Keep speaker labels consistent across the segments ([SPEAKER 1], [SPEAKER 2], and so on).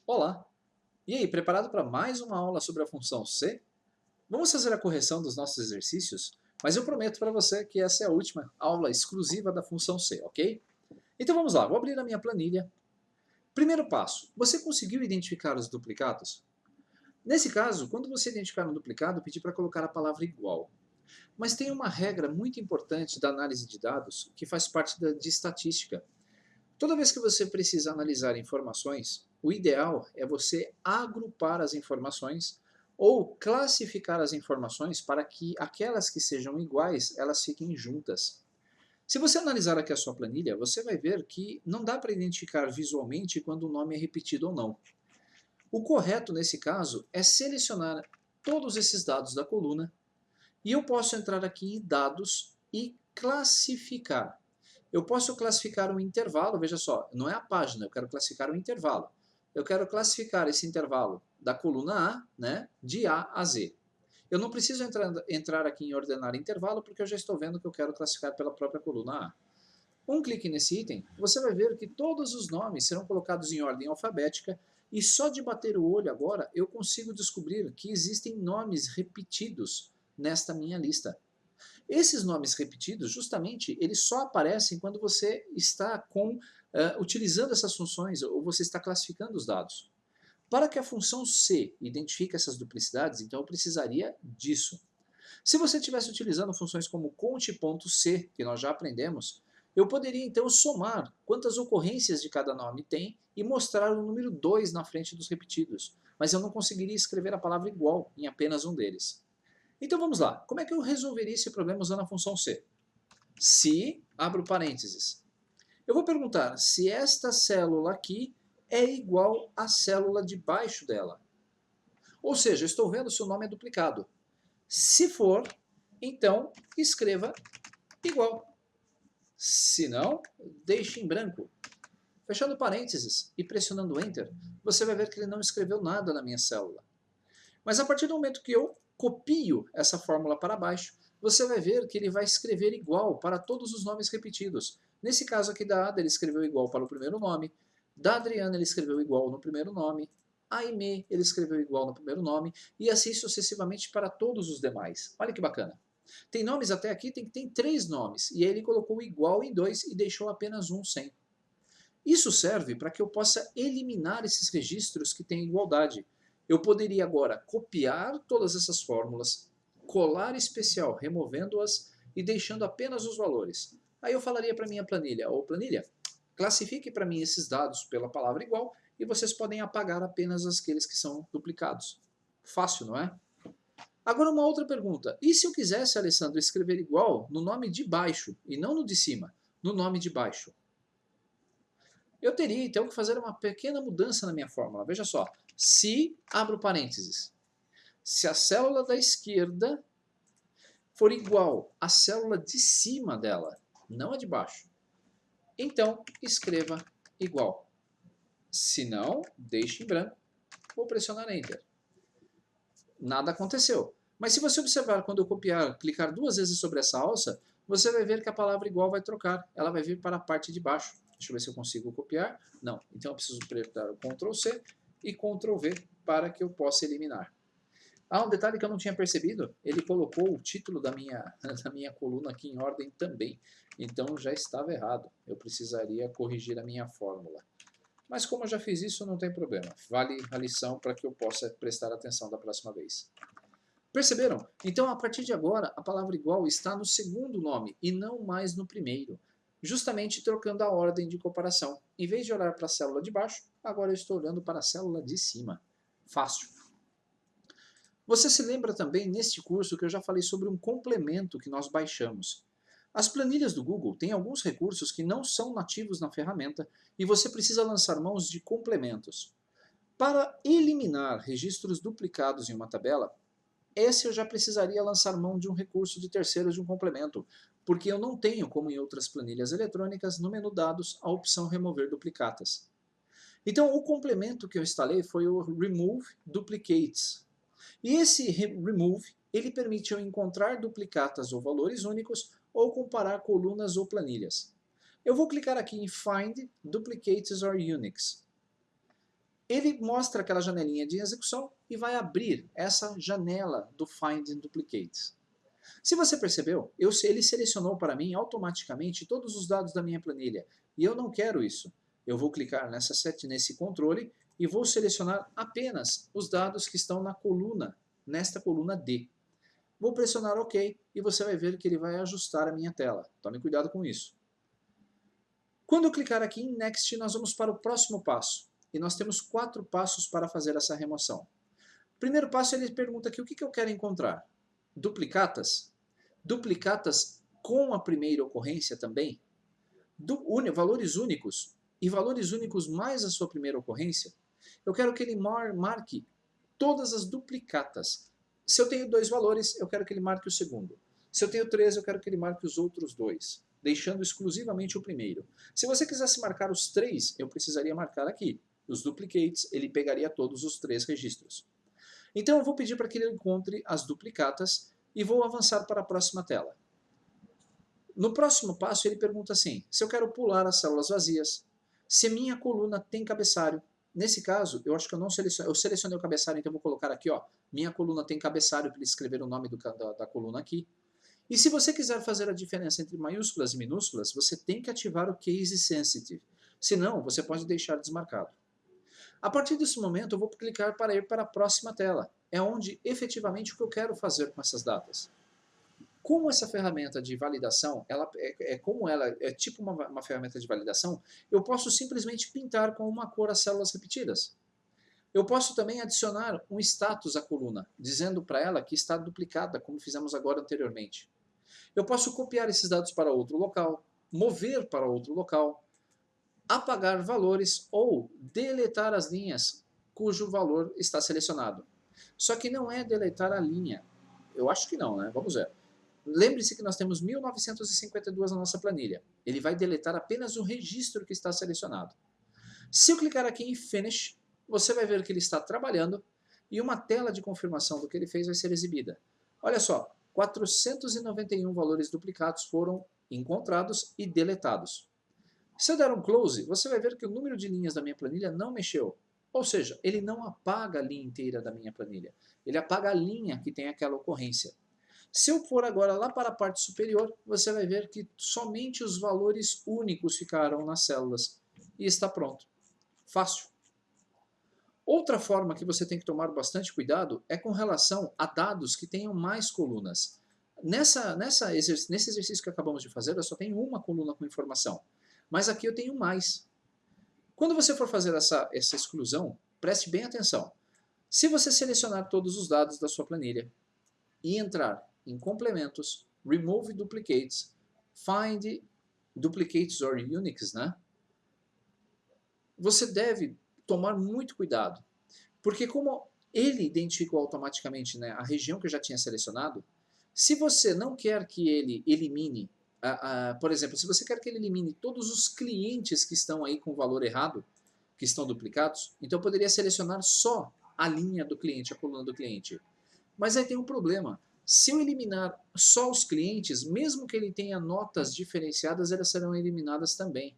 [SPEAKER 1] Olá! E aí, preparado para mais uma aula sobre a função C? Vamos fazer a correção dos nossos exercícios, mas eu prometo para você que essa é a última aula exclusiva da função C, ok? Então vamos lá, vou abrir a minha planilha. Primeiro passo, você conseguiu identificar os duplicados? Nesse caso, quando você identificar um duplicado, pedir para colocar a palavra igual. Mas tem uma regra muito importante da análise de dados que faz parte de estatística. Toda vez que você precisa analisar informações, o ideal é você agrupar as informações ou classificar as informações para que aquelas que sejam iguais, elas fiquem juntas. Se você analisar aqui a sua planilha, você vai ver que não dá para identificar visualmente quando o nome é repetido ou não. O correto nesse caso é selecionar todos esses dados da coluna e eu posso entrar aqui em dados e classificar. Eu posso classificar um intervalo, veja só, não é a página, eu quero classificar um intervalo. Eu quero classificar esse intervalo da coluna A, né, de A a Z. Eu não preciso entrar aqui em ordenar intervalo, porque eu já estou vendo que eu quero classificar pela própria coluna A. Um clique nesse item, você vai ver que todos os nomes serão colocados em ordem alfabética e só de bater o olho agora eu consigo descobrir que existem nomes repetidos nesta minha lista. Esses nomes repetidos, justamente, eles só aparecem quando você está utilizando essas funções ou você está classificando os dados. Para que a função C identifique essas duplicidades, então eu precisaria disso. Se você estivesse utilizando funções como conte.c, que nós já aprendemos, eu poderia então somar quantas ocorrências de cada nome tem e mostrar o número 2 na frente dos repetidos, mas eu não conseguiria escrever a palavra igual em apenas um deles. Então vamos lá, como é que eu resolveria esse problema usando a função C? Se, abro parênteses, eu vou perguntar se esta célula aqui é igual à célula de baixo dela. Ou seja, eu estou vendo se o nome é duplicado. Se for, então escreva igual. Se não, deixe em branco. Fechando parênteses e pressionando Enter, você vai ver que ele não escreveu nada na minha célula. Mas a partir do momento que eu copio essa fórmula para baixo, você vai ver que ele vai escrever igual para todos os nomes repetidos. Nesse caso aqui da Ada, ele escreveu igual para o primeiro nome. Da Adriana, ele escreveu igual no primeiro nome. A Aimee, ele escreveu igual no primeiro nome. E assim sucessivamente para todos os demais. Olha que bacana. Tem nomes até aqui, tem 3 nomes. E aí ele colocou igual em 2 e deixou apenas um sem. Isso serve para que eu possa eliminar esses registros que têm igualdade. Eu poderia agora copiar todas essas fórmulas, colar especial removendo-as e deixando apenas os valores. Aí eu falaria para minha planilha, ou planilha, classifique para mim esses dados pela palavra igual e vocês podem apagar apenas aqueles que são duplicados. Fácil, não é? Agora uma outra pergunta. E se eu quisesse, Alessandro, escrever igual no nome de baixo e não no de cima, no nome de baixo? Eu teria então que fazer uma pequena mudança na minha fórmula. Veja só, se, abro parênteses, se a célula da esquerda for igual à célula de cima dela, não a de baixo, então escreva igual. Se não, deixe em branco. Vou pressionar Enter. Nada aconteceu. Mas se você observar quando eu copiar, clicar 2 vezes sobre essa alça, você vai ver que a palavra igual vai trocar. Ela vai vir para a parte de baixo. Deixa eu ver se eu consigo copiar. Não. Então eu preciso apertar o Ctrl C e Ctrl V para que eu possa eliminar. Ah, um detalhe que eu não tinha percebido, ele colocou o título da minha coluna aqui em ordem também. Então já estava errado. Eu precisaria corrigir a minha fórmula. Mas como eu já fiz isso, não tem problema. Vale a lição para que eu possa prestar atenção da próxima vez. Perceberam? Então, a partir de agora, a palavra igual está no segundo nome e não mais no primeiro, justamente trocando a ordem de comparação. Em vez de olhar para a célula de baixo, agora eu estou olhando para a célula de cima. Fácil. Você se lembra também, neste curso, que eu já falei sobre um complemento que nós baixamos. As planilhas do Google têm alguns recursos que não são nativos na ferramenta e você precisa lançar mãos de complementos. Para eliminar registros duplicados em uma tabela, esse eu já precisaria lançar mão de um recurso de terceiros de um complemento, porque eu não tenho, como em outras planilhas eletrônicas, no menu Dados, a opção Remover Duplicatas. Então, o complemento que eu instalei foi o Remove Duplicates. E esse Remove, ele permite eu encontrar duplicatas ou valores únicos, ou comparar colunas ou planilhas. Eu vou clicar aqui em Find Duplicates or Uniques. Ele mostra aquela janelinha de execução e vai abrir essa janela do Find Duplicates. Se você percebeu, ele selecionou para mim automaticamente todos os dados da minha planilha. E eu não quero isso. Eu vou clicar nesse controle e vou selecionar apenas os dados que estão nesta coluna D. Vou pressionar OK e você vai ver que ele vai ajustar a minha tela. Tome cuidado com isso. Quando eu clicar aqui em Next, nós vamos para o próximo passo. E nós temos 4 passos para fazer essa remoção. Primeiro passo, ele pergunta aqui o que eu quero encontrar. Duplicatas? Duplicatas com a primeira ocorrência também? Valores únicos? E valores únicos mais a sua primeira ocorrência? Eu quero que ele marque todas as duplicatas. Se eu tenho 2 valores, eu quero que ele marque o segundo. Se eu tenho 3, eu quero que ele marque os outros 2, deixando exclusivamente o primeiro. Se você quisesse marcar os 3, eu precisaria marcar aqui. Os duplicates, ele pegaria todos os 3 registros. Então eu vou pedir para que ele encontre as duplicatas e vou avançar para a próxima tela. No próximo passo ele pergunta assim, se eu quero pular as células vazias, se minha coluna tem cabeçalho. Nesse caso, eu acho que eu selecionei o cabeçalho, então eu vou colocar aqui, ó, minha coluna tem cabeçalho, para ele escrever o nome da coluna aqui. E se você quiser fazer a diferença entre maiúsculas e minúsculas, você tem que ativar o Case Sensitive. Senão, você pode deixar desmarcado. A partir desse momento, eu vou clicar para ir para a próxima tela. É onde, efetivamente, o que eu quero fazer com essas datas. Como essa ferramenta de validação, como ela é tipo uma ferramenta de validação, eu posso simplesmente pintar com uma cor as células repetidas. Eu posso também adicionar um status à coluna, dizendo para ela que está duplicada, como fizemos agora anteriormente. Eu posso copiar esses dados para outro local, mover para outro local, apagar valores ou deletar as linhas cujo valor está selecionado. Só que não é deletar a linha. Eu acho que não, né? Vamos ver. Lembre-se que nós temos 1952 na nossa planilha. Ele vai deletar apenas o registro que está selecionado. Se eu clicar aqui em Finish, você vai ver que ele está trabalhando e uma tela de confirmação do que ele fez vai ser exibida. Olha só, 491 valores duplicados foram encontrados e deletados. Se eu der um close, você vai ver que o número de linhas da minha planilha não mexeu. Ou seja, ele não apaga a linha inteira da minha planilha. Ele apaga a linha que tem aquela ocorrência. Se eu for agora lá para a parte superior, você vai ver que somente os valores únicos ficaram nas células. E está pronto. Fácil. Outra forma que você tem que tomar bastante cuidado é com relação a dados que tenham mais colunas. Nesse exercício que acabamos de fazer, eu só tenho uma coluna com informação. Mas aqui eu tenho mais. Quando você for fazer essa exclusão, preste bem atenção. Se você selecionar todos os dados da sua planilha e entrar em complementos, remove duplicates, find duplicates or uniques, né? Você deve tomar muito cuidado, porque como ele identificou automaticamente, né, a região que eu já tinha selecionado, se você não quer que ele elimine, por exemplo, se você quer que ele elimine todos os clientes que estão aí com o valor errado, que estão duplicados, então eu poderia selecionar só a linha do cliente, a coluna do cliente. Mas aí tem um problema. Se eu eliminar só os clientes, mesmo que ele tenha notas diferenciadas, elas serão eliminadas também.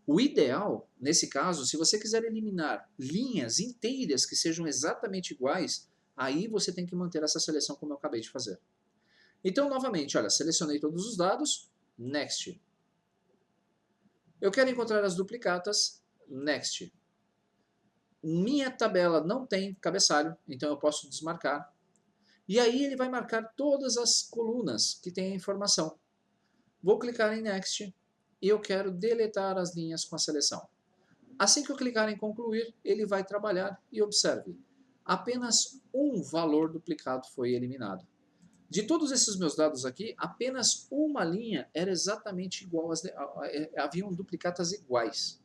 [SPEAKER 1] O ideal, nesse caso, se você quiser eliminar linhas inteiras que sejam exatamente iguais, aí você tem que manter essa seleção como eu acabei de fazer. Então, novamente, olha, selecionei todos os dados, Next. Eu quero encontrar as duplicatas, Next. Minha tabela não tem cabeçalho, então eu posso desmarcar. E aí ele vai marcar todas as colunas que têm a informação. Vou clicar em Next e eu quero deletar as linhas com a seleção. Assim que eu clicar em concluir, ele vai trabalhar e observe, apenas um valor duplicado foi eliminado. De todos esses meus dados aqui, apenas uma linha era exatamente igual, haviam duplicatas iguais.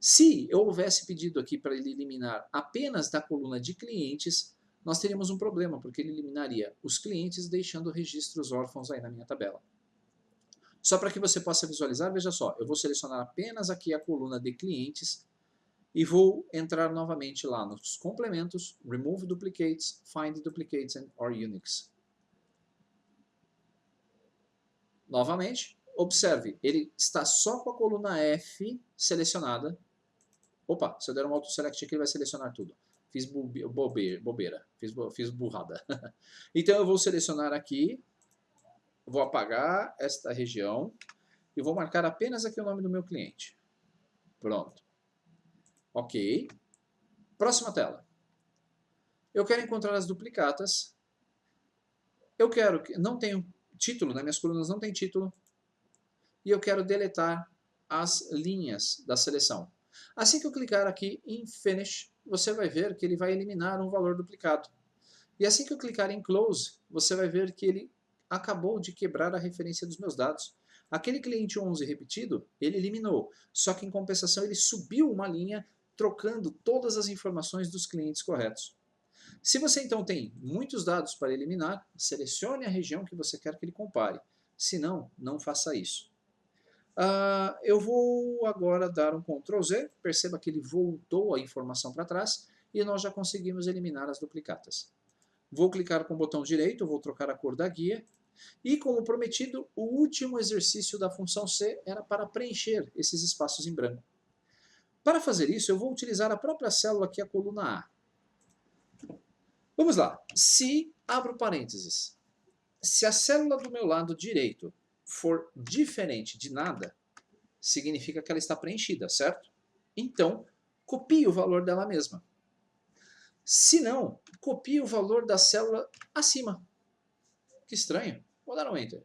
[SPEAKER 1] Se eu houvesse pedido aqui para ele eliminar apenas da coluna de clientes, nós teríamos um problema, porque ele eliminaria os clientes deixando registros órfãos aí na minha tabela. Só para que você possa visualizar, veja só, eu vou selecionar apenas aqui a coluna de clientes e vou entrar novamente lá nos complementos, Remove Duplicates, Find Duplicates or Uniques. Novamente, observe, ele está só com a coluna F selecionada Opa, se eu der um auto-select aqui, ele vai selecionar tudo. Fiz bobeira, fiz burrada. Então eu vou selecionar aqui, vou apagar esta região e vou marcar apenas aqui o nome do meu cliente. Pronto. Ok. Próxima tela. Eu quero encontrar as duplicatas. Eu quero que não tenho título, né? Minhas colunas não tem título. E eu quero deletar as linhas da seleção. Assim que eu clicar aqui em Finish, você vai ver que ele vai eliminar um valor duplicado. E assim que eu clicar em Close, você vai ver que ele acabou de quebrar a referência dos meus dados. Aquele cliente 11 repetido, ele eliminou, só que em compensação ele subiu uma linha trocando todas as informações dos clientes corretos. Se você então tem muitos dados para eliminar, selecione a região que você quer que ele compare. Se não, não faça isso. Eu vou agora dar um Ctrl Z, perceba que ele voltou a informação para trás e nós já conseguimos eliminar as duplicatas. Vou clicar com o botão direito, vou trocar a cor da guia e, como prometido, o último exercício da função C era para preencher esses espaços em branco. Para fazer isso, eu vou utilizar a própria célula aqui, a coluna A. Vamos lá. Se, abro parênteses, se a célula do meu lado direito for diferente de nada, significa que ela está preenchida, certo? Então, copie o valor dela mesma. Se não, copie o valor da célula acima. Que estranho. Vou dar um Enter.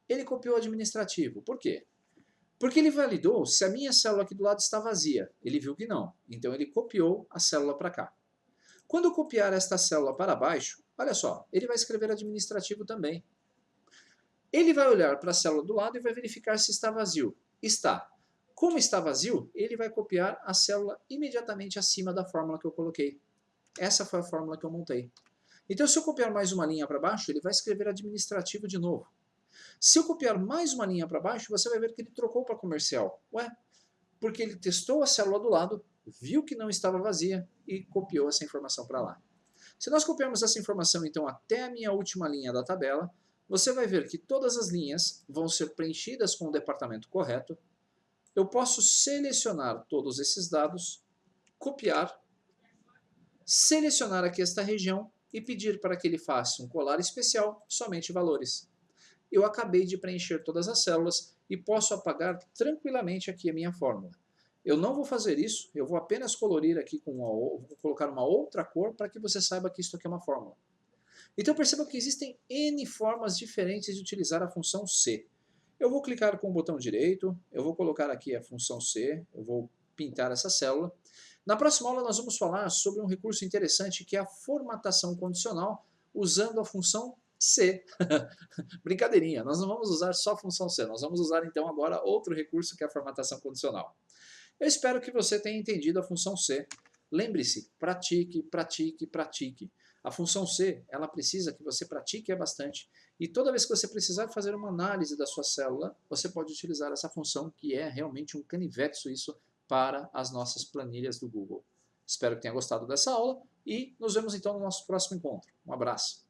[SPEAKER 1] Ele copiou o administrativo. Por quê? Porque ele validou se a minha célula aqui do lado está vazia. Ele viu que não. Então ele copiou a célula para cá. Quando eu copiar esta célula para baixo, olha só, ele vai escrever administrativo também. Ele vai olhar para a célula do lado e vai verificar se está vazio. Está. Como está vazio, ele vai copiar a célula imediatamente acima da fórmula que eu coloquei. Essa foi a fórmula que eu montei. Então, se eu copiar mais uma linha para baixo, ele vai escrever administrativo de novo. Se eu copiar mais uma linha para baixo, você vai ver que ele trocou para comercial. Ué, porque ele testou a célula do lado, viu que não estava vazia e copiou essa informação para lá. Se nós copiarmos essa informação, então, até a minha última linha da tabela, você vai ver que todas as linhas vão ser preenchidas com o departamento correto. Eu posso selecionar todos esses dados, copiar, selecionar aqui esta região e pedir para que ele faça um colar especial, somente valores. Eu acabei de preencher todas as células e posso apagar tranquilamente aqui a minha fórmula. Eu não vou fazer isso, eu vou apenas colorir aqui vou colocar uma outra cor para que você saiba que isso aqui é uma fórmula. Então perceba que existem N formas diferentes de utilizar a função C. Eu vou clicar com o botão direito, eu vou colocar aqui a função C, eu vou pintar essa célula. Na próxima aula nós vamos falar sobre um recurso interessante que é a formatação condicional usando a função C. Brincadeirinha, nós não vamos usar só a função C, nós vamos usar então agora outro recurso que é a formatação condicional. Eu espero que você tenha entendido a função C. Lembre-se, pratique, pratique, pratique. A função C, ela precisa que você pratique bastante. E toda vez que você precisar fazer uma análise da sua célula, você pode utilizar essa função, que é realmente um canivete suíço para as nossas planilhas do Google. Espero que tenha gostado dessa aula e nos vemos então no nosso próximo encontro. Um abraço.